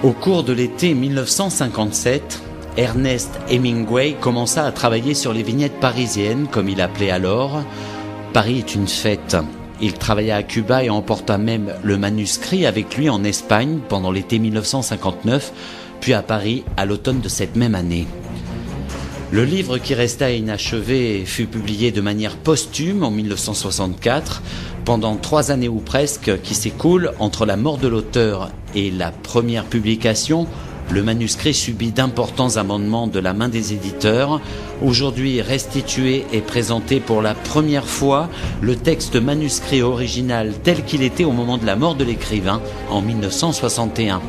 Au cours de l'été 1957, Ernest Hemingway commença à travailler sur les vignettes parisiennes, comme il appelait alors « Paris est une fête ». Il travailla à Cuba et emporta même le manuscrit avec lui en Espagne pendant l'été 1959, puis à Paris à l'automne de cette même année. Le livre qui resta inachevé fut publié de manière posthume en 1964, pendant 3 années ou presque qui s'écoulent entre la mort de l'auteur et la première publication. Le manuscrit subit d'importants amendements de la main des éditeurs. Aujourd'hui restitué et présenté pour la première fois le texte manuscrit original tel qu'il était au moment de la mort de l'écrivain en 1961.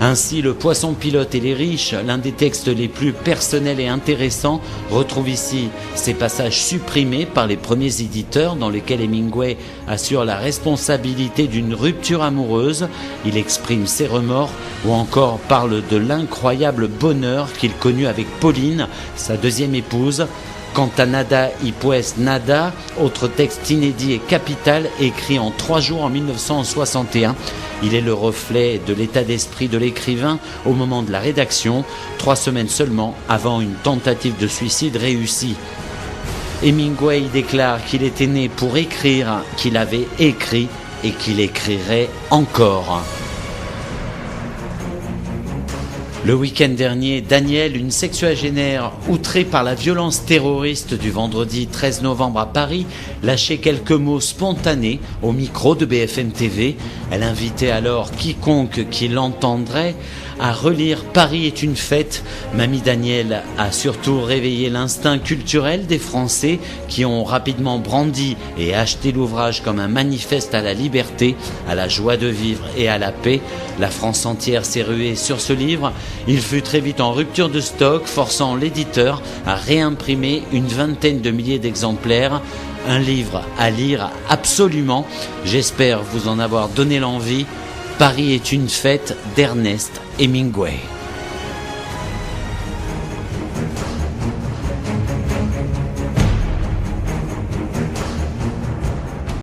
Ainsi, Le Poisson pilote et les riches, l'un des textes les plus personnels et intéressants, retrouve ici ces passages supprimés par les premiers éditeurs dans lesquels Hemingway assure la responsabilité d'une rupture amoureuse. Il exprime ses remords ou encore parle de l'incroyable bonheur qu'il connut avec Pauline, sa deuxième épouse. Quant à Nada y pues nada, autre texte inédit et capital, écrit en 3 jours en 1961, il est le reflet de l'état d'esprit de l'écrivain au moment de la rédaction, 3 semaines seulement avant une tentative de suicide réussie. Hemingway déclare qu'il était né pour écrire, qu'il avait écrit et qu'il écrirait encore. Le week-end dernier, Daniel, une sexuagénaire outrée par la violence terroriste du vendredi 13 novembre à Paris, lâchait quelques mots spontanés au micro de BFM TV. Elle invitait alors quiconque qui l'entendrait à relire Paris est une fête. Mamie Daniel a surtout réveillé l'instinct culturel des Français qui ont rapidement brandi et acheté l'ouvrage comme un manifeste à la liberté, à la joie de vivre et à la paix. La France entière s'est ruée sur ce livre. Il fut très vite en rupture de stock, forçant l'éditeur à réimprimer une 20aine de milliers d'exemplaires. Un livre à lire absolument. J'espère vous en avoir donné l'envie. Paris est une fête d'Ernest Hemingway.